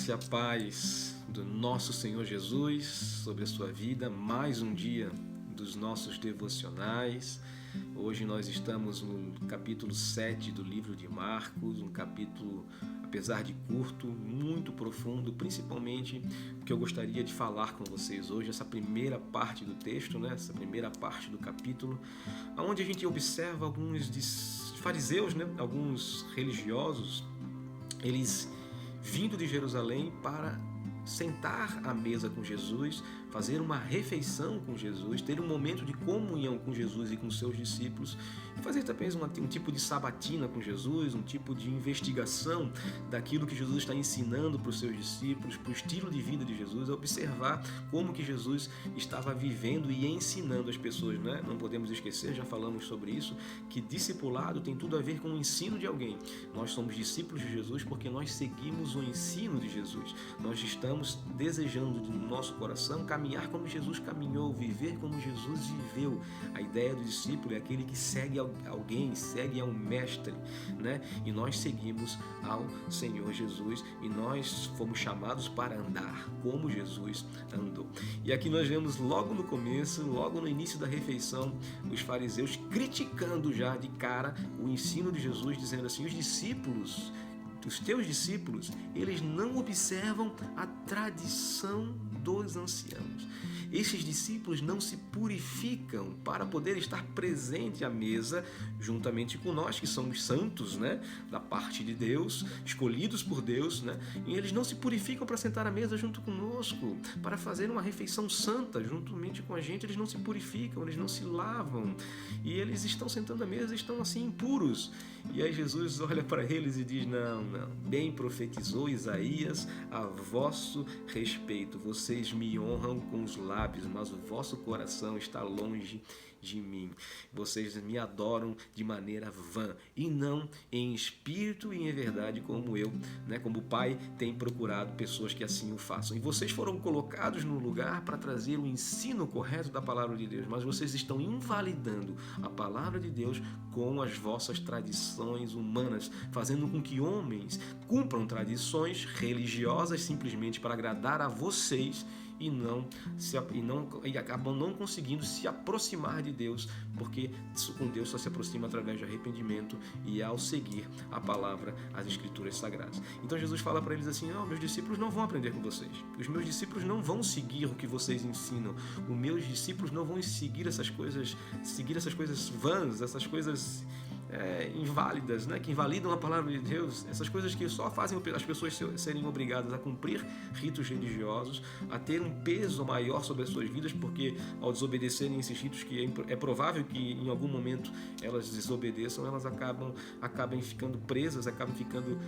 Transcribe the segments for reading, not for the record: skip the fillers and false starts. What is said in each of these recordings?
graça e a paz do nosso Senhor Jesus sobre a sua vida. Mais um dia dos nossos devocionais. Hoje nós estamos no capítulo 7 do livro de Marcos, um capítulo, apesar de curto, muito profundo, principalmente porque eu gostaria de falar com vocês hoje, essa primeira parte do texto, essa primeira parte do capítulo, onde a gente observa alguns fariseus, alguns religiosos, eles vindo de Jerusalém para sentar à mesa com Jesus, fazer uma refeição com Jesus, ter um momento de comunhão com Jesus e com seus discípulos, e fazer talvez um tipo de sabatina com Jesus, um tipo de investigação daquilo que Jesus está ensinando para os seus discípulos, para o estilo de vida de Jesus, observar como que Jesus estava vivendo e ensinando as pessoas, Não podemos esquecer, já falamos sobre isso, que discipulado tem tudo a ver com o ensino de alguém. Nós somos discípulos de Jesus porque nós seguimos o ensino de Jesus. Nós estamos desejando do nosso coração caminhar como Jesus caminhou, viver como Jesus viveu. A ideia do discípulo é aquele que segue alguém, segue ao mestre, E nós seguimos ao Senhor Jesus e nós fomos chamados para andar como Jesus andou. E aqui nós vemos logo no começo, logo no início da refeição, os fariseus criticando já de cara o ensino de Jesus, dizendo assim: os teus discípulos, eles não observam a tradição dos anciãos. Esses discípulos não se purificam para poder estar presente à mesa juntamente com nós, que somos santos, da parte de Deus, escolhidos por Deus, E eles não se purificam para sentar à mesa junto conosco, para fazer uma refeição santa juntamente com a gente. Eles não se purificam, eles não se lavam, e eles estão sentando à mesa, estão assim impuros. E aí Jesus olha para eles e diz: não, bem profetizou Isaías a vosso respeito. Vocês me honram com os lábios, mas o vosso coração está longe de mim. Vocês me adoram de maneira vã e não em espírito e em verdade, como eu, como o Pai tem procurado pessoas que assim o façam. E vocês foram colocados no lugar para trazer o ensino correto da palavra de Deus, mas vocês estão invalidando a palavra de Deus com as vossas tradições humanas, fazendo com que homens cumpram tradições religiosas simplesmente para agradar a vocês e acabam não conseguindo se aproximar de Deus, porque com Deus só se aproxima através de arrependimento e ao seguir a palavra, as escrituras sagradas. Então Jesus fala para eles assim: meus discípulos não vão aprender com vocês, os meus discípulos não vão seguir o que vocês ensinam, os meus discípulos não vão seguir essas coisas vãs, essas coisas inválidas, que invalidam a palavra de Deus, essas coisas que só fazem as pessoas serem obrigadas a cumprir ritos religiosos, a ter um peso maior sobre as suas vidas, porque ao desobedecerem esses ritos, que é provável que em algum momento elas desobedeçam, elas acabam ficando presas, acabam ficando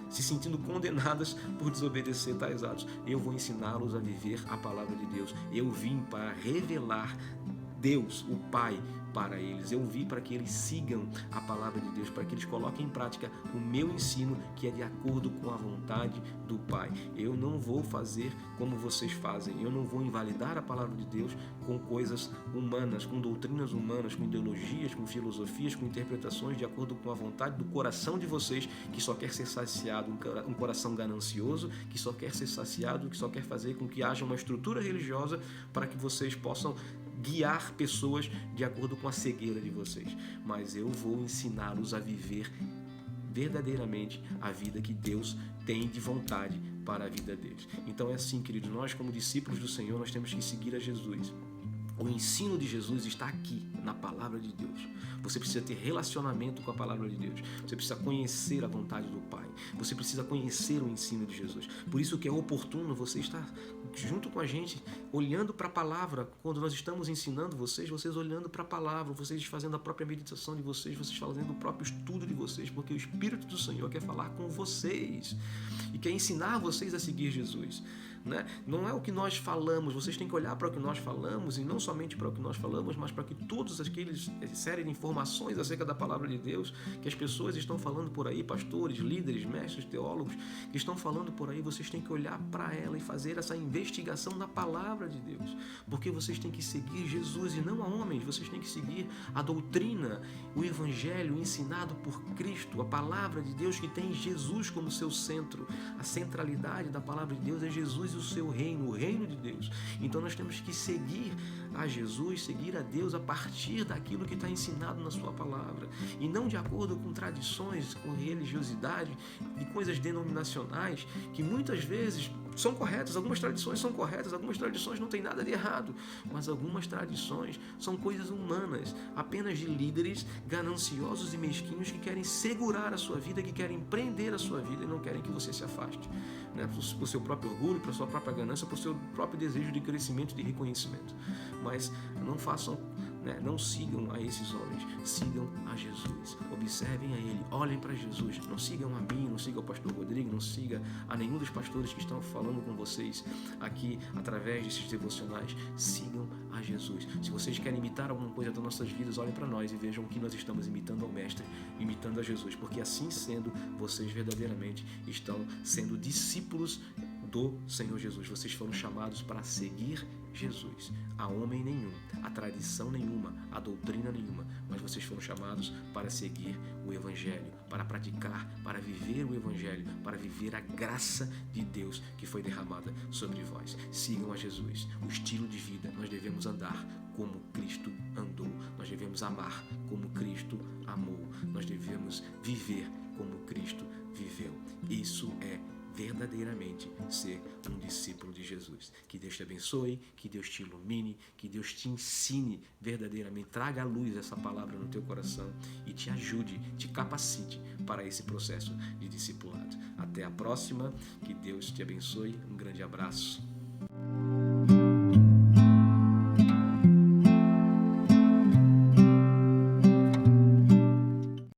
se sentindo condenadas por desobedecer tais atos. Eu vou ensiná-los a viver a palavra de Deus. Eu vim para revelar Deus, o Pai, para eles. Eu vim para que eles sigam a palavra de Deus, para que eles coloquem em prática o meu ensino, que é de acordo com a vontade do Pai. Eu não vou fazer como vocês fazem. Eu não vou invalidar a palavra de Deus com coisas humanas, com doutrinas humanas, com ideologias, com filosofias, com interpretações de acordo com a vontade do coração de vocês, que só quer ser saciado, um coração ganancioso, que só quer ser saciado, que só quer fazer com que haja uma estrutura religiosa para que vocês possam guiar pessoas de acordo com a cegueira de vocês. Mas eu vou ensiná-los a viver verdadeiramente a vida que Deus tem de vontade para a vida deles. Então é assim, queridos, nós como discípulos do Senhor, nós temos que seguir a Jesus. O ensino de Jesus está aqui, na palavra de Deus. Você precisa ter relacionamento com a palavra de Deus. Você precisa conhecer a vontade do Pai. Você precisa conhecer o ensino de Jesus. Por isso que é oportuno você estar junto com a gente, olhando para a palavra. Quando nós estamos ensinando vocês olhando para a palavra, vocês fazendo a própria meditação de vocês fazendo o próprio estudo de vocês, porque o Espírito do Senhor quer falar com vocês e quer ensinar vocês a seguir Jesus. né? Não é o que nós falamos, vocês têm que olhar para o que nós falamos, e não somente para o que nós falamos, mas para que todos aqueles série de informações acerca da palavra de Deus que as pessoas estão falando por aí, pastores, líderes, mestres, teólogos, que estão falando por aí, vocês têm que olhar para ela e fazer essa investigação na palavra de Deus, porque vocês têm que seguir Jesus e não a homens, vocês têm que seguir a doutrina, o evangelho ensinado por Cristo, a palavra de Deus que tem Jesus como seu centro. A centralidade da palavra de Deus é Jesus e o seu reino, o reino de Deus. Então nós temos que seguir a Jesus, seguir a Deus a partir daquilo que está ensinado na sua palavra, e não de acordo com tradições, com religiosidade e coisas denominacionais que muitas vezes são corretas. Algumas tradições são corretas, algumas tradições não tem nada de errado, mas algumas tradições são coisas humanas, apenas de líderes gananciosos e mesquinhos que querem segurar a sua vida, que querem prender a sua vida e não querem que você se afaste, né? Por seu próprio orgulho, por sua própria ganância, por seu próprio desejo de crescimento e de reconhecimento. Mas não façam, não sigam a esses homens, sigam a Jesus, observem a Ele, olhem para Jesus, não sigam a mim, não sigam o pastor Rodrigo, não sigam a nenhum dos pastores que estão falando com vocês aqui através desses devocionais, sigam a Jesus. Se vocês querem imitar alguma coisa das nossas vidas, olhem para nós e vejam que nós estamos imitando ao Mestre, imitando a Jesus, porque assim sendo, vocês verdadeiramente estão sendo discípulos do Senhor Jesus. Vocês foram chamados para seguir Jesus, a homem nenhum, a tradição nenhuma, a doutrina nenhuma, mas vocês foram chamados para seguir o Evangelho, para praticar, para viver o Evangelho, para viver a graça de Deus que foi derramada sobre vós. Sigam a Jesus, o estilo de vida. Nós devemos andar como Cristo andou, nós devemos amar como Cristo amou, nós devemos viver como Cristo viveu. Isso é verdadeiramente ser um discípulo de Jesus. Que Deus te abençoe, que Deus te ilumine, que Deus te ensine verdadeiramente, traga à luz essa palavra no teu coração e te ajude, te capacite para esse processo de discipulado. Até a próxima, que Deus te abençoe, um grande abraço.